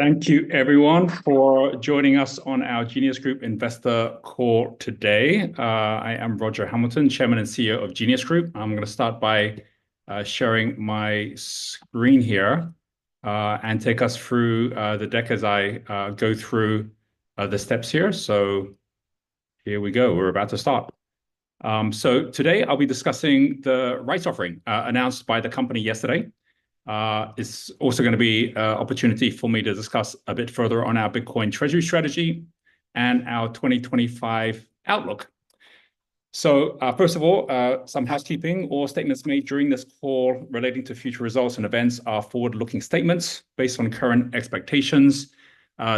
Thank you, everyone, for joining us on our Genius Group Investor Call today. I am Roger Hamilton, Chairman and CEO of Genius Group. I'm going to start by sharing my screen here and take us through the deck as I go through the steps here. So here we go. We're about to start. So today I'll be discussing the rights offering announced by the company yesterday. It's also going to be an opportunity for me to discuss a bit further on our Bitcoin Treasury strategy and our 2025 outlook. So first of all, some housekeeping. All statements made during this call relating to future results and events are forward-looking statements based on current expectations.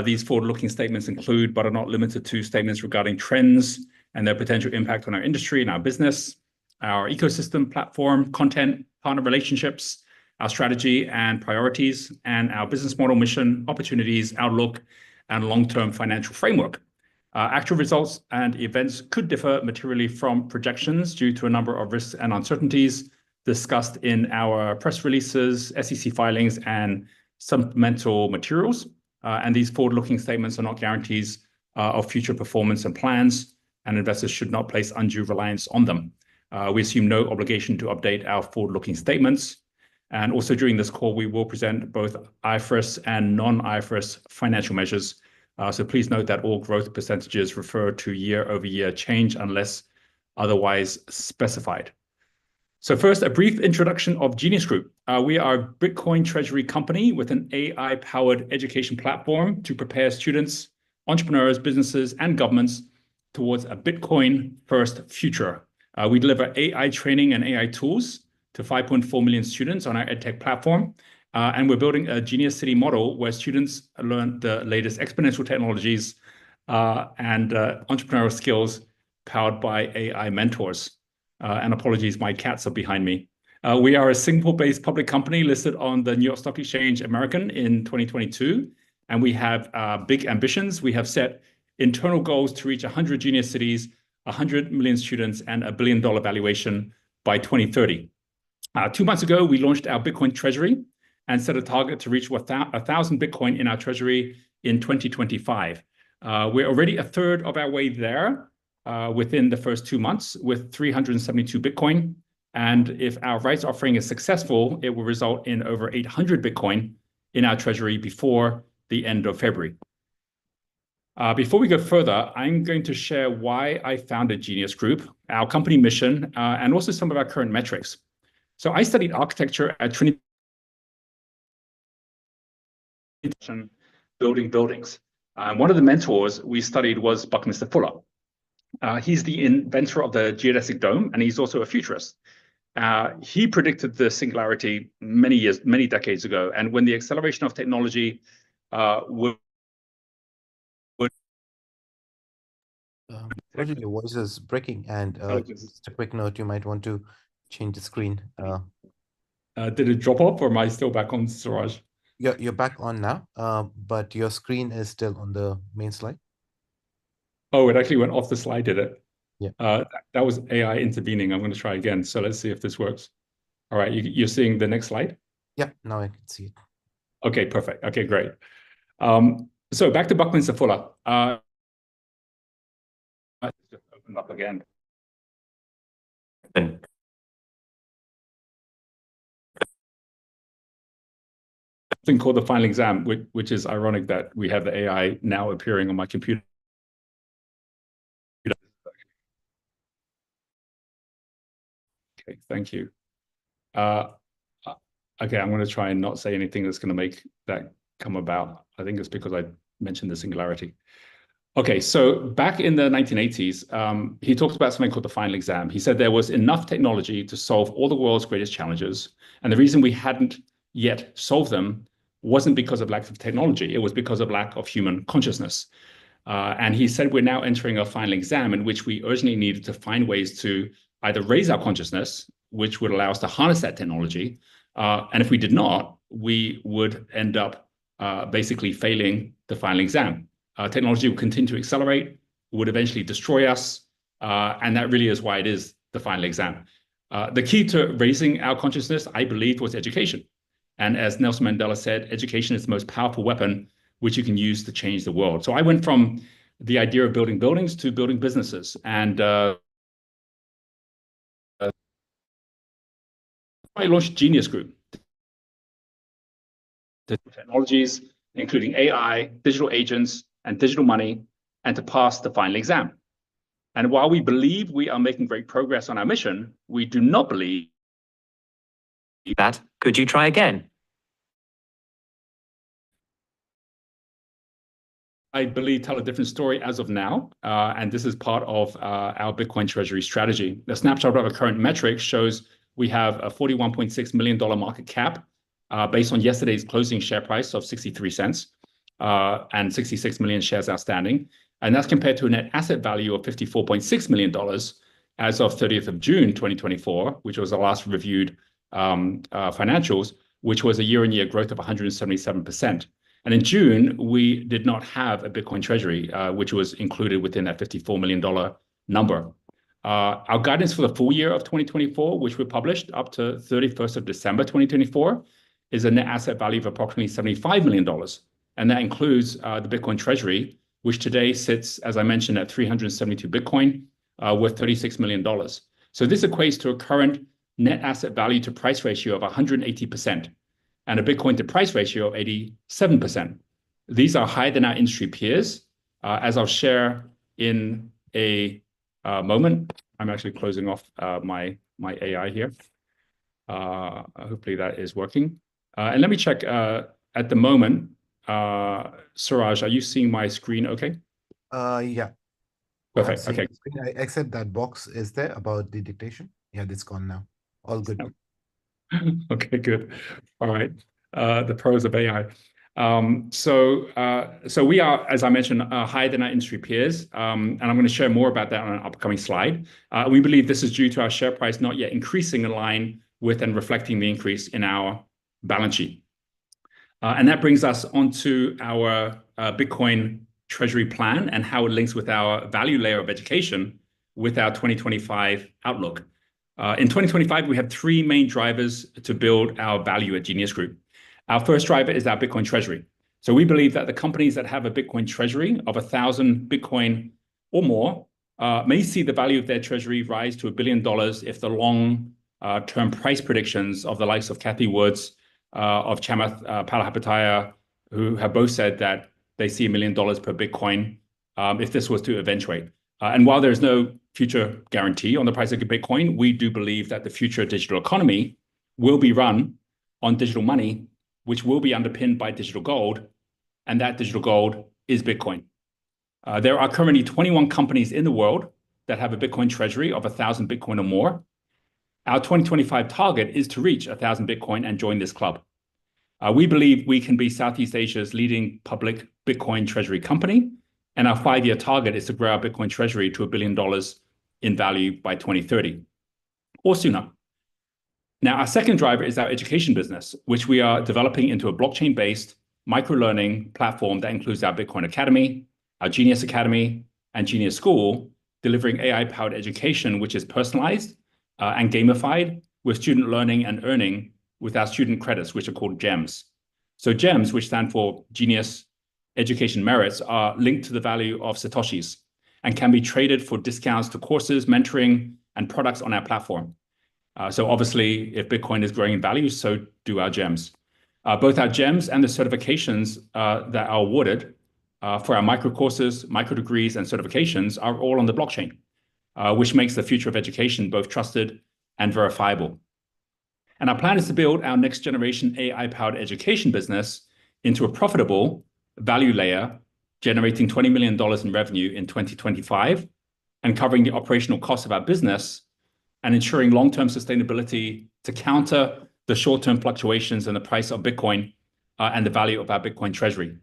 These forward-looking statements include, but are not limited to, statements regarding trends and their potential impact on our industry and our business, our ecosystem, platform, content, partner relationships, our strategy and priorities, and our business model, mission, opportunities, outlook, and long-term financial framework. Actual results and events could differ materially from projections due to a number of risks and uncertainties discussed in our press releases, SEC filings, and supplemental materials. And these forward-looking statements are not guarantees of future performance and plans, and investors should not place undue reliance on them. We assume no obligation to update our forward-looking statements. And also during this call, we will present both IFRS and non-IFRS financial measures. So please note that all growth percentages refer to year-over-year change unless otherwise specified. So first, a brief introduction of Genius Group. We are a Bitcoin Treasury company with an AI-powered education platform to prepare students, entrepreneurs, businesses, and governments towards a Bitcoin-first future. We deliver AI training and AI tools to 5.4 million students on our EdTech platform. And we're building a Genius City model where students learn the latest exponential technologies and entrepreneurial skills powered by AI mentors. And apologies, my cats are behind me. We are a Singapore-based public company listed on the New York Stock Exchange American in 2022. And we have big ambitions. We have set internal goals to reach 100 Genius Cities, 100 million students, and $1 billion valuation by 2030. 2 months ago, we launched our Bitcoin Treasury and set a target to reach 1,000 Bitcoin in our treasury in 2025. We're already a third of our way there within the first 2 months with 372 Bitcoin. And if our rights offering is successful, it will result in over 800 Bitcoin in our treasury before the end of February. Before we go further, I'm going to share why I founded Genius Group, our company mission, and also some of our current metrics. So I studied architecture at Trinity, building buildings. One of the mentors we studied was Buckminster Fuller. He's the inventor of the geodesic dome, and he's also a futurist. He predicted the singularity many decades ago. And when the acceleration of technology Roger, your voice is breaking, and just a quick note, you might want to change the screen. Did it drop off, or am I still back on, Suraj? You're back on now, but your screen is still on the main slide. Oh, it actually went off the slide, did it? Yeah. That was AI intervening. I'm going to try again. So let's see if this works. All right, you're seeing the next slide? Yeah, now I can see it. Okay, perfect. Okay, great. So back to Buckminster Fuller. Let's just open up again. Thing called the final exam, which is ironic that we have the AI now appearing on my computer. Okay, thank you. Okay, I'm going to try and not say anything that's going to make that come about. I think it's because I mentioned the singularity. Okay, so back in the 1980s, he talked about something called the final exam. He said there was enough technology to solve all the world's greatest challenges. And the reason we hadn't yet solved them wasn't because of lack of technology. It was because of lack of human consciousness. And he said we're now entering a final exam in which we urgently needed to find ways to either raise our consciousness, which would allow us to harness that technology. And if we did not, we would end up basically failing the final exam. Technology will continue to accelerate, would eventually destroy us. And that really is why it is the final exam. The key to raising our consciousness, I believe, was education. And as Nelson Mandela said, education is the most powerful weapon which you can use to change the world. So I went from the idea of building buildings to building businesses. And I launched Genius Group. The technologies, including AI, digital agents, and digital money, and to pass the final exam. And while we believe we are making great progress on our mission, we do not believe that. Could you try again? I believe tell a different story as of now, and this is part of our Bitcoin Treasury strategy. The snapshot of our current metrics shows we have a $41.6 million market cap based on yesterday's closing share price of 63 cents and 66 million shares outstanding. And that's compared to a net asset value of $54.6 million as of 30th of June, 2024, which was the last reviewed financials, which was a year-on-year growth of 177%. And in June, we did not have a Bitcoin Treasury, which was included within that $54 million number. Our guidance for the full year of 2024, which we published up to 31st of December 2024, is a net asset value of approximately $75 million. And that includes the Bitcoin Treasury, which today sits, as I mentioned, at 372 Bitcoin, worth $36 million. So this equates to a current net asset value to price ratio of 180%. And a Bitcoin to price ratio of 87%. These are higher than our industry peers. As I'll share in a moment, I'm actually closing off my AI here. Hopefully that is working. And let me check at the moment, Suraj, are you seeing my screen okay? Yeah. Perfect, okay. Except that box is there about the dictation. Yeah, it's gone now. All good. Okay, good. All right. The pros of AI. So we are, as I mentioned, higher than our industry peers. And I'm going to share more about that on an upcoming slide. We believe this is due to our share price not yet increasing in line with and reflecting the increase in our balance sheet. And that brings us onto our Bitcoin Treasury plan and how it links with our value layer of education with our 2025 outlook. In 2025, we have three main drivers to build our value at Genius Group. Our first driver is our Bitcoin Treasury. So we believe that the companies that have a Bitcoin Treasury of 1,000 Bitcoin or more may see the value of their treasury rise to $1 billion if the long-term price predictions of the likes of Cathie Woods, of Chamath Palihapitiya, who have both said that they see $1 million per Bitcoin if this was to eventuate. And while there's no future guarantee on the price of Bitcoin, we do believe that the future digital economy will be run on digital money, which will be underpinned by digital gold, and that digital gold is Bitcoin. There are currently 21 companies in the world that have a Bitcoin treasury of 1,000 Bitcoin or more. Our 2025 target is to reach 1,000 Bitcoin and join this club. We believe we can be Southeast Asia's leading public Bitcoin treasury company, and our 5-year target is to grow our Bitcoin treasury to $1 billion in value by 2030 or sooner. Now, our second driver is our education business, which we are developing into a blockchain-based micro-learning platform that includes our Bitcoin Academy, our Genius Academy, and Genius School, delivering AI-powered education, which is personalized and gamified with student learning and earning with our student credits, which are called GEMs. So GEMs, which stand for Genius Education Merits, are linked to the value of Satoshis and can be traded for discounts to courses, mentoring, and products on our platform. So obviously, if Bitcoin is growing in value, so do our GEMs. Both our GEMs and the certifications that are awarded for our micro courses, micro degrees, and certifications are all on the blockchain, which makes the future of education both trusted and verifiable. And our plan is to build our next generation AI-powered education business into a profitable value layer, generating $20 million in revenue in 2025 and covering the operational costs of our business and ensuring long-term sustainability to counter the short-term fluctuations in the price of Bitcoin and the value of our Bitcoin treasury.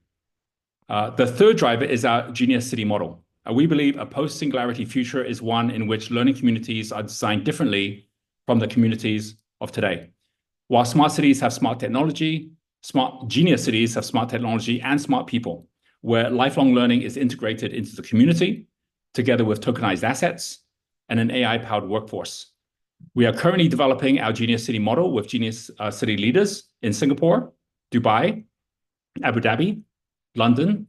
The third driver is our Genius City model. We believe a post-singularity future is one in which learning communities are designed differently from the communities of today. While smart cities have smart technology, smart Genius cities have smart technology and smart people, where lifelong learning is integrated into the community, together with tokenized assets and an AI-powered workforce. We are currently developing our Genius City model with Genius City leaders in Singapore, Dubai, Abu Dhabi, London,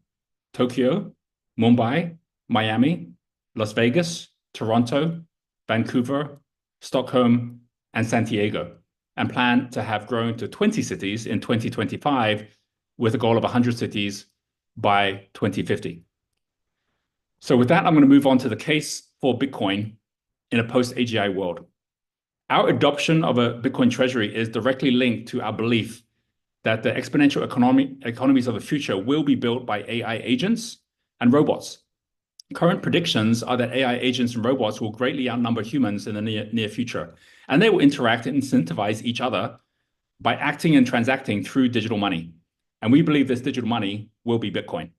Tokyo, Mumbai, Miami, Las Vegas, Toronto, Vancouver, Stockholm, and San Diego, and plan to have grown to 20 cities in 2025 with a goal of 100 cities by 2050. So with that, I'm going to move on to the case for Bitcoin in a post-AGI world. Our adoption of a Bitcoin treasury is directly linked to our belief that the exponential economies of the future will be built by AI agents and robots. Current predictions are that AI agents and robots will greatly outnumber humans in the near future, and they will interact and incentivize each other by acting and transacting through digital money. And we believe this digital money will be Bitcoin.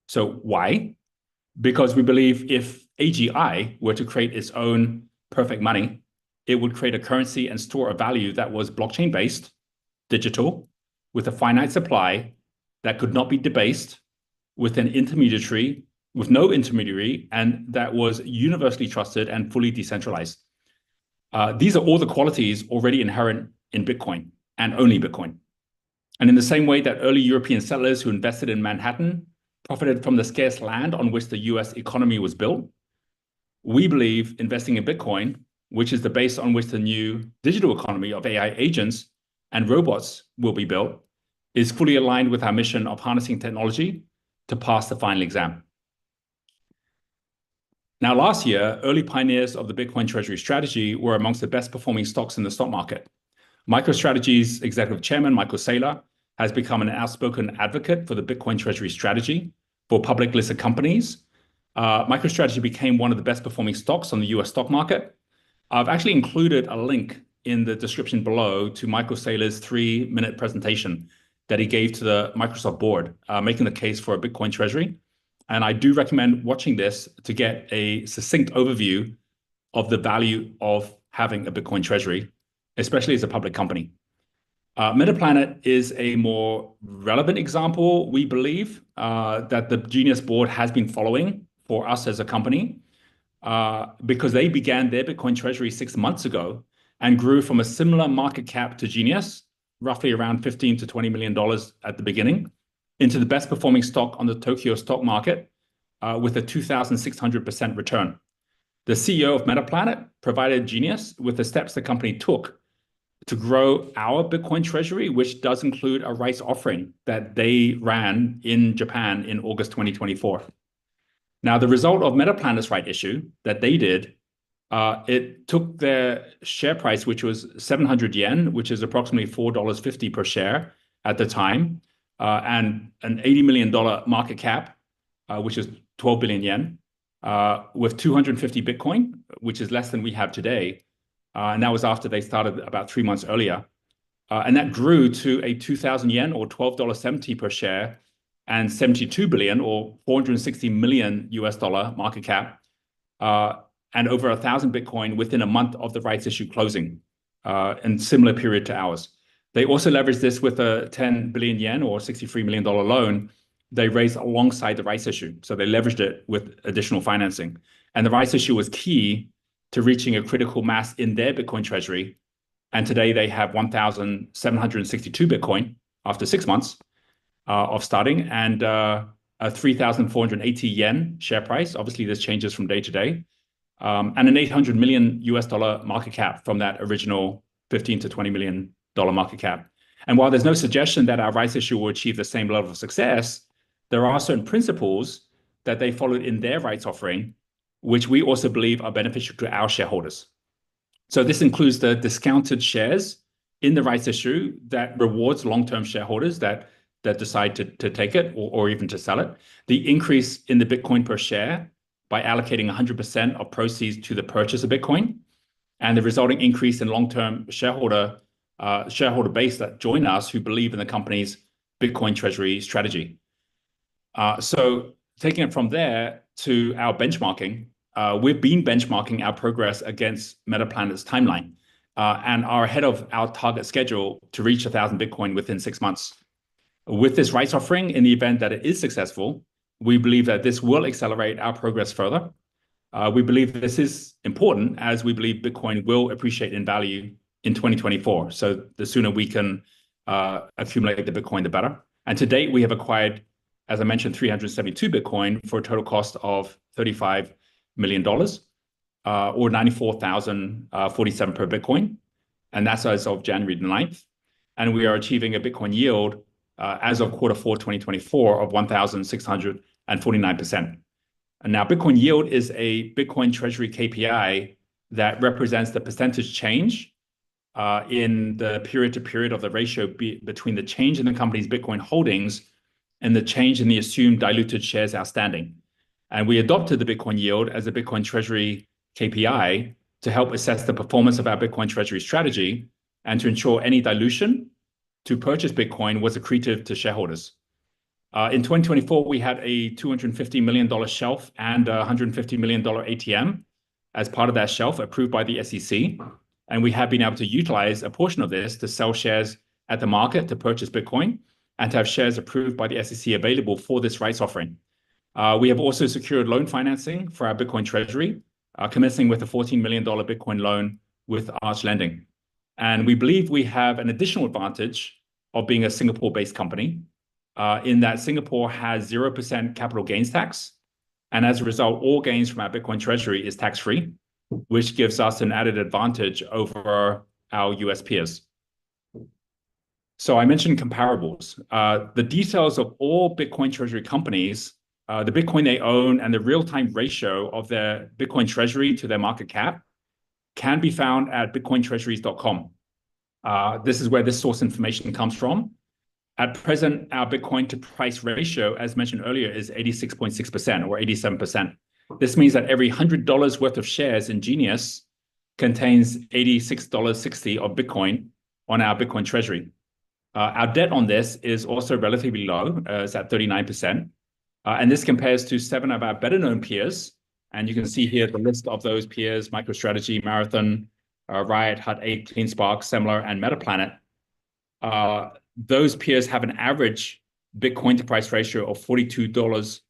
So why? Because we believe if AGI were to create its own perfect money, it would create a currency and store of value that was blockchain-based, digital, with a finite supply that could not be debased, with no intermediary, and that was universally trusted and fully decentralized. These are all the qualities already inherent in Bitcoin and only Bitcoin. And in the same way that early European settlers who invested in Manhattan profited from the scarce land on which the US economy was built, we believe investing in Bitcoin, which is the base on which the new digital economy of AI agents and robots will be built, is fully aligned with our mission of harnessing technology to pass the final exam. Now, last year, early pioneers of the Bitcoin Treasury strategy were amongst the best performing stocks in the stock market. MicroStrategy's executive chairman, Michael Saylor, has become an outspoken advocate for the Bitcoin Treasury strategy for public listed companies. MicroStrategy became one of the best performing stocks on the US stock market. I've actually included a link in the description below to Michael Saylor's 3-minute presentation that he gave to the Microsoft board, making the case for a Bitcoin Treasury. And I do recommend watching this to get a succinct overview of the value of having a Bitcoin Treasury, especially as a public company. Metaplanet is a more relevant example, we believe, that the GNS board has been following for us as a company, because they began their Bitcoin Treasury 6 months ago and grew from a similar market cap to GNS, roughly around $15 to $20 million at the beginning, into the best performing stock on the Tokyo stock market with a 2,600% return. The CEO of Metaplanet provided GNS with the steps the company took to grow our Bitcoin Treasury, which does include a rights offering that they ran in Japan in August 2024. Now, the result of Metaplanet's right issue that they did, it took their share price, which was 700 yen, which is approximately $4.50 per share at the time, and an $80 million market cap, which is 12 billion yen, with 250 Bitcoin, which is less than we have today. And that was after they started about 3 months earlier. And that grew to a 2,000 yen or $12.70 per share and 72 billion or $460 million US dollar market cap, and over 1,000 Bitcoin within a month of the rights issue closing, in similar period to ours. They also leveraged this with a 10 billion yen or $63 million loan they raised alongside the rights issue. So they leveraged it with additional financing. And the rights issue was key to reaching a critical mass in their Bitcoin treasury. And today they have 1,762 Bitcoin after 6 months of starting, and a 3,480 yen share price. Obviously, this changes from day to day. And an 800 million US dollar market cap from that original 15 to $20 million market cap. And while there's no suggestion that our rights issue will achieve the same level of success, there are certain principles that they followed in their rights offering, which we also believe are beneficial to our shareholders. So this includes the discounted shares in the rights issue that rewards long-term shareholders that decide to take it or even to sell it. The increase in the Bitcoin per share by allocating 100% of proceeds to the purchase of Bitcoin, and the resulting increase in long-term shareholder base that join us who believe in the company's Bitcoin treasury strategy. So taking it from there to our benchmarking, we've been benchmarking our progress against Metaplanet's timeline and are ahead of our target schedule to reach 1,000 Bitcoin within 6 months. With this rights offering, in the event that it is successful, we believe that this will accelerate our progress further. We believe this is important as we believe Bitcoin will appreciate in value in 2024. So the sooner we can accumulate the Bitcoin, the better. And to date, we have acquired as I mentioned, 372 Bitcoin for a total cost of $35 million, or 94,047 per Bitcoin. And that's as of January the 9th. And we are achieving a Bitcoin yield as of Q4 2024 of 1,649%. And now Bitcoin yield is a Bitcoin Treasury KPI that represents the percentage change in the period to period of the ratio between the change in the company's Bitcoin holdings and the change in the assumed diluted shares outstanding. And we adopted the Bitcoin yield as a Bitcoin Treasury KPI to help assess the performance of our Bitcoin Treasury strategy and to ensure any dilution to purchase Bitcoin was accretive to shareholders. In 2024, we had a $250 million shelf and a $150 million ATM as part of that shelf approved by the SEC. And we have been able to utilize a portion of this to sell shares at the market to purchase Bitcoin and to have shares approved by the SEC available for this rights offering. We have also secured loan financing for our Bitcoin Treasury, commencing with a $14 million Bitcoin loan with Arch Lending. And we believe we have an additional advantage of being a Singapore-based company in that Singapore has 0% capital gains tax. And as a result, all gains from our Bitcoin Treasury is tax-free, which gives us an added advantage over our US peers. So I mentioned comparables. The details of all Bitcoin Treasury companies, the Bitcoin they own, and the real-time ratio of their Bitcoin Treasury to their market cap can be found at bitcointreasuries.com. This is where this source information comes from. At present, our Bitcoin to price ratio, as mentioned earlier, is 86.6% or 87%. This means that every $100 worth of shares in GNS contains $86.60 of Bitcoin on our Bitcoin Treasury. Our debt on this is also relatively low, it's at 39%. And this compares to 7 of our better known peers. And you can see here the list of those peers: MicroStrategy, Marathon, Riot, Hut 8, CleanSpark, Semler, and Metaplanet. Those peers have an average Bitcoin to price ratio of $42.80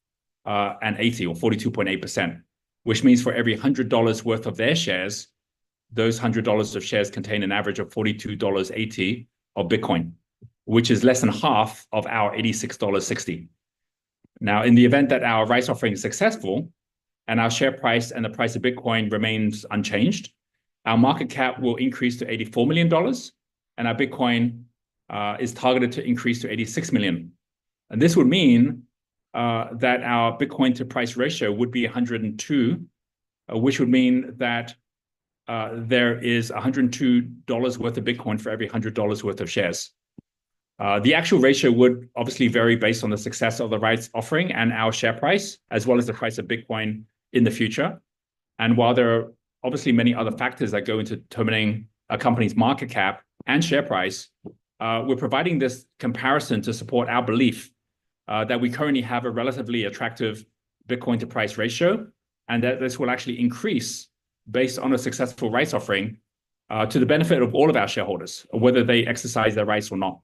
or 42.8%, which means for every $100 worth of their shares, those $100 of shares contain an average of $42.80 of Bitcoin, which is less than half of our $86.60. Now, in the event that our rights offering is successful and our share price and the price of Bitcoin remains unchanged, our market cap will increase to $84 million, and our Bitcoin is targeted to increase to 86 million. And this would mean that our Bitcoin to price ratio would be 102, which would mean that there is $102 worth of Bitcoin for every $100 worth of shares. The actual ratio would obviously vary based on the success of the rights offering and our share price, as well as the price of Bitcoin in the future. And while there are obviously many other factors that go into determining a company's market cap and share price, we're providing this comparison to support our belief that we currently have a relatively attractive Bitcoin to price ratio, and that this will actually increase based on a successful rights offering to the benefit of all of our shareholders, whether they exercise their rights or not.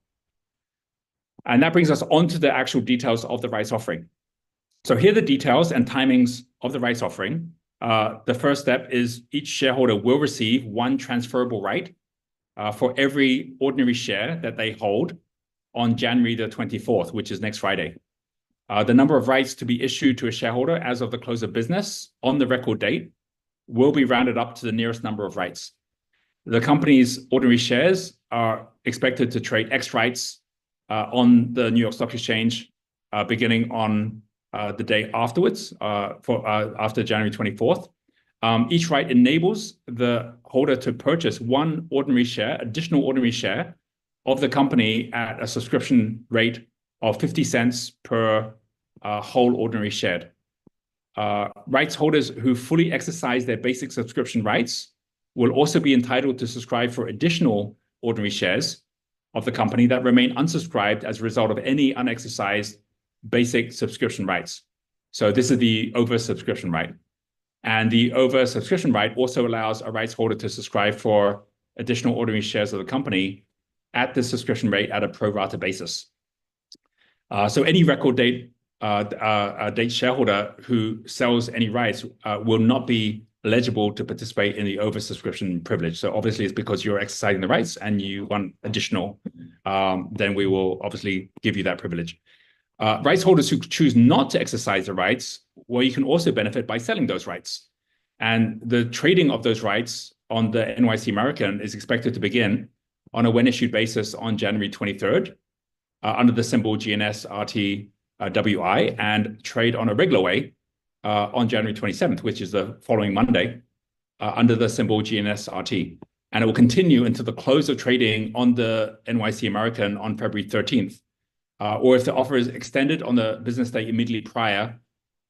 And that brings us on to the actual details of the rights offering. So here are the details and timings of the rights offering. The first step is each shareholder will receive one transferable right for every ordinary share that they hold on January the 24th, which is next Friday. The number of rights to be issued to a shareholder as of the close of business on the record date will be rounded up to the nearest number of rights. The company's ordinary shares are expected to trade X rights on the New York Stock Exchange beginning on the day afterwards, after January 24th. Each right enables the holder to purchase one ordinary share, additional ordinary share of the company at a subscription rate of 50 cents per whole ordinary share. Rights holders who fully exercise their basic subscription rights will also be entitled to subscribe for additional ordinary shares of the company that remain unsubscribed as a result of any unexercised basic subscription rights. So this is the oversubscription right. And the oversubscription right also allows a rights holder to subscribe for additional ordinary shares of the company at the subscription rate at a pro rata basis. So any record date shareholder who sells any rights will not be eligible to participate in the oversubscription privilege. So obviously it's because you're exercising the rights and you want additional, then we will obviously give you that privilege. Rights holders who choose not to exercise the rights, well, you can also benefit by selling those rights. And the trading of those rights on the NYSE American is expected to begin on a when issued basis on January 23rd under the symbol GNS RTWI and trade on a regular way on January 27th, which is the following Monday, under the symbol GNS RT. And it will continue until the close of trading on the NYSE American on February 13th. Or if the offer is extended on the business day immediately prior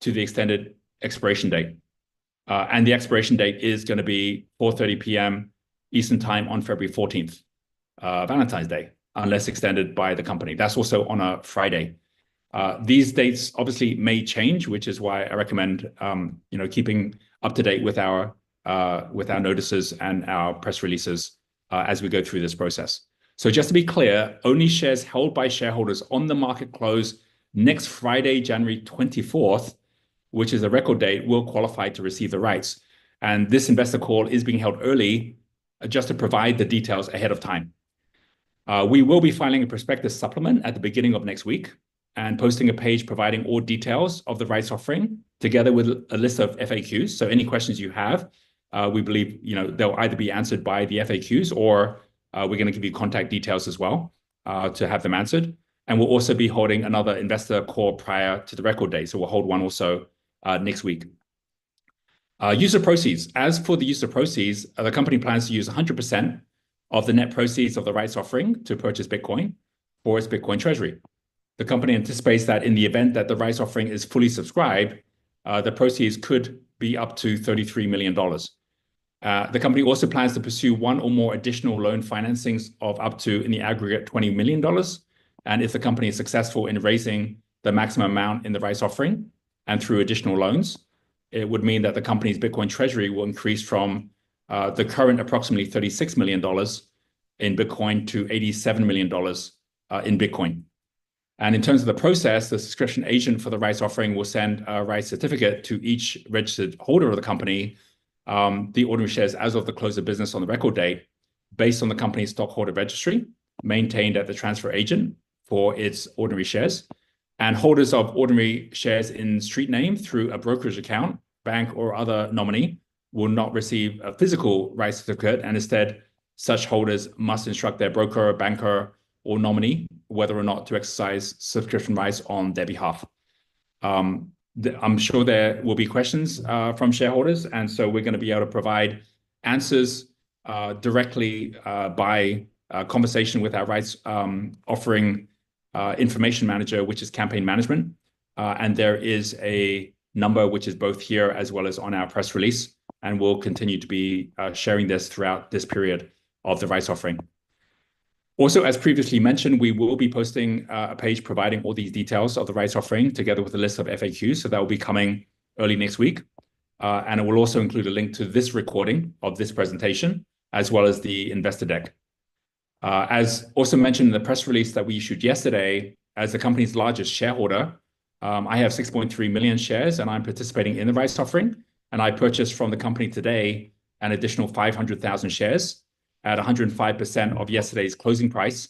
to the extended expiration date. And the expiration date is going to be 4:30 p.m. Eastern Time on February 14th, Valentine's Day, unless extended by the company. That's also on a Friday. These dates obviously may change, which is why I recommend keeping up to date with our notices and our press releases as we go through this process. So just to be clear, only shares held by shareholders on the market close next Friday, January 24th, which is the record date, will qualify to receive the rights. And this investor call is being held early just to provide the details ahead of time. We will be filing a prospectus supplement at the beginning of next week and posting a page providing all details of the rights offering together with a list of FAQs. So any questions you have, we believe they'll either be answered by the FAQs or we're going to give you contact details as well to have them answered. And we'll also be holding another investor call prior to the record date. So we'll hold one also next week. Use of proceeds. As for the use of proceeds, the company plans to use 100% of the net proceeds of the rights offering to purchase Bitcoin for its Bitcoin Treasury. The company anticipates that in the event that the rights offering is fully subscribed, the proceeds could be up to $33 million. The company also plans to pursue one or more additional loan financings of up to, in the aggregate, $20 million. And if the company is successful in raising the maximum amount in the rights offering and through additional loans, it would mean that the company's Bitcoin Treasury will increase from the current approximately $36 million in Bitcoin to $87 million in Bitcoin. And in terms of the process, the subscription agent for the rights offering will send a rights certificate to each registered holder of the company, the ordinary shares as of the close of business on the record date, based on the company's stockholder registry, maintained at the transfer agent for its ordinary shares. And holders of ordinary shares in street name through a brokerage account, bank, or other nominee will not receive a physical rights certificate, and instead, such holders must instruct their broker, banker, or nominee whether or not to exercise subscription rights on their behalf. I'm sure there will be questions from shareholders, and so we're going to be able to provide answers directly by conversation with our rights offering information manager, which is campaign management. And there is a number which is both here as well as on our press release, and we'll continue to be sharing this throughout this period of the rights offering. Also, as previously mentioned, we will be posting a page providing all these details of the rights offering together with a list of FAQs. So that will be coming early next week. And it will also include a link to this recording of this presentation, as well as the investor deck. As also mentioned in the press release that we issued yesterday, as the company's largest shareholder, I have 6.3 million shares and I'm participating in the rights offering. And I purchased from the company today an additional 500,000 shares at 105% of yesterday's closing price,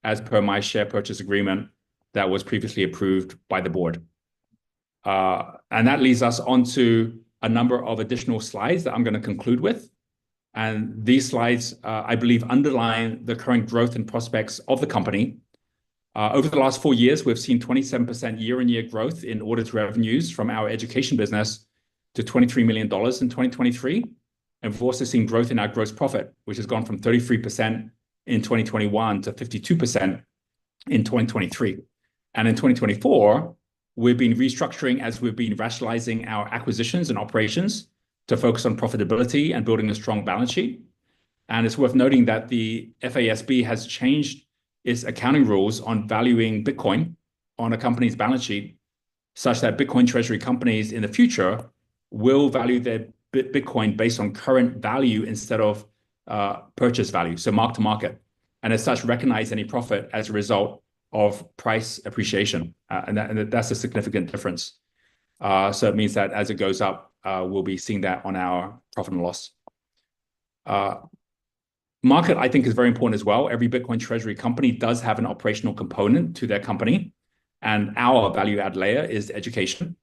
as per my share purchase agreement that was previously approved by the board. And that leads us on to a number of additional slides that I'm going to conclude with. And these slides, I believe, underline the current growth and prospects of the company. Over the last 4 years, we've seen 27% year-on-year growth in audit revenues from our education business to $23 million in 2023. And we've also seen growth in our gross profit, which has gone from 33% in 2021 to 52% in 2023. And in 2024, we've been restructuring as we've been rationalizing our acquisitions and operations to focus on profitability and building a strong balance sheet. And it's worth noting that the FASB has changed its accounting rules on valuing Bitcoin on a company's balance sheet, such that Bitcoin Treasury companies in the future will value their Bitcoin based on current value instead of purchase value, so mark to market, and as such recognize any profit as a result of price appreciation, and that's a significant difference. So it means that as it goes up, we'll be seeing that on our profit and loss. Market, I think, is very important as well. Every Bitcoin Treasury company does have an operational component to their company, and our value add layer is education.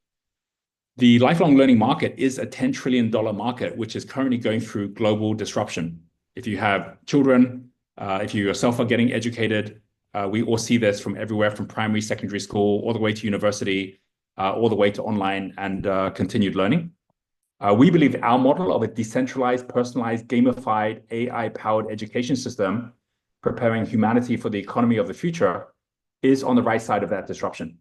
The lifelong learning market is a $10 trillion market, which is currently going through global disruption. If you have children, if you yourself are getting educated, we all see this from everywhere, from primary, secondary school, all the way to university, all the way to online and continued learning. We believe our model of a decentralized, personalized, gamified, AI-powered education system preparing humanity for the economy of the future is on the right side of that disruption.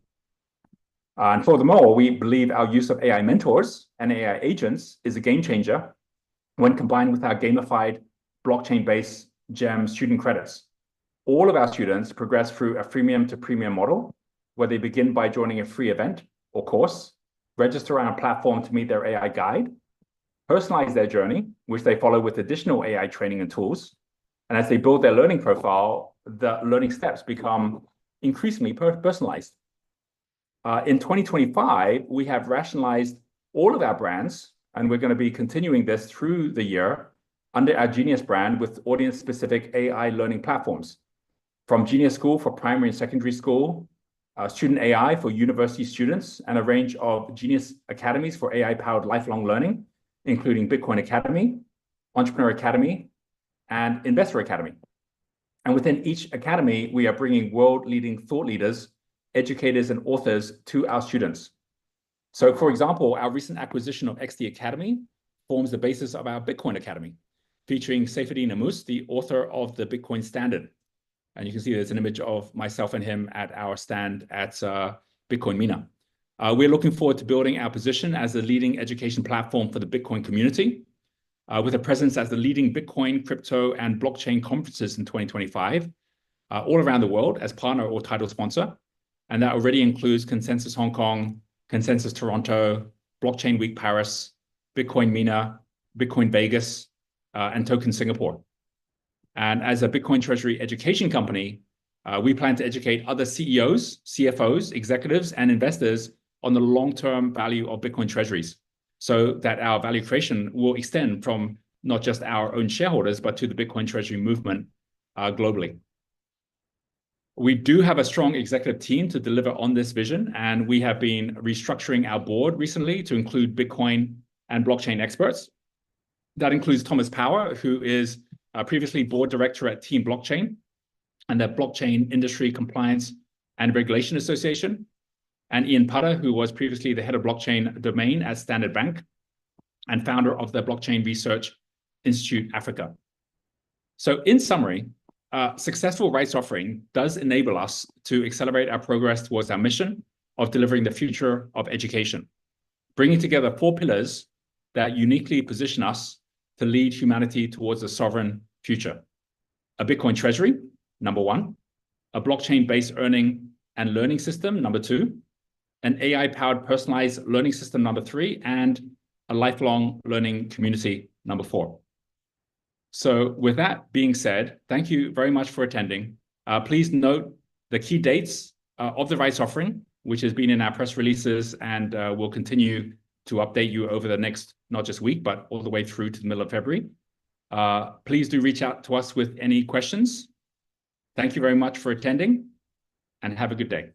And furthermore, we believe our use of AI mentors and AI agents is a game changer when combined with our gamified blockchain-based GEM student credits. All of our students progress through a freemium to premium model, where they begin by joining a free event or course, register on a platform to meet their AI guide, personalize their journey, which they follow with additional AI training and tools. And as they build their learning profile, the learning steps become increasingly personalized. In 2025, we have rationalized all of our brands, and we're going to be continuing this through the year under our Genius brand with audience-specific AI learning platforms. From Genius School for primary and secondary school, Student AI for university students, and a range of Genius Academies for AI-powered lifelong learning, including Bitcoin Academy, Entrepreneur Academy, and Investor Academy. And within each academy, we are bringing world-leading thought leaders, educators, and authors to our students. So, for example, our recent acquisition of XD Academy forms the basis of our Bitcoin Academy, featuring Saifedean Ammous, the author of the Bitcoin Standard. And you can see there's an image of myself and him at our stand at Bitcoin Mina. We're looking forward to building our position as the leading education platform for the Bitcoin community, with a presence as the leading Bitcoin, crypto, and blockchain conferences in 2025, all around the world as partner or title sponsor. And that already includes Consensus Hong Kong, Consensus Toronto, Blockchain Week Paris, Bitcoin Mina, Bitcoin Vegas, and Token Singapore. And as a Bitcoin Treasury education company, we plan to educate other CEOs, CFOs, executives, and investors on the long-term value of Bitcoin Treasuries, so that our value creation will extend from not just our own shareholders, but to the Bitcoin Treasury movement globally. We do have a strong executive team to deliver on this vision, and we have been restructuring our board recently to include Bitcoin and blockchain experts. That includes Thomas Power, who is previously board director at Team Blockchain and the Blockchain Industry Compliance and Regulation Association, and Ian Putter, who was previously the head of blockchain domain at Standard Bank and founder of the Blockchain Research Institute Africa. So in summary, successful rights offering does enable us to accelerate our progress towards our mission of delivering the future of education, bringing together 4 pillars that uniquely position us to lead humanity towards a sovereign future. A Bitcoin Treasury, number 1, a blockchain-based earning and learning system, number 2, an AI-powered personalized learning system, number 3, and a lifelong learning community, number 4. So with that being said, thank you very much for attending. Please note the key dates of the rights offering, which has been in our press releases, and we'll continue to update you over the next, not just week, but all the way through to the middle of February. Please do reach out to us with any questions. Thank you very much for attending, and have a good day.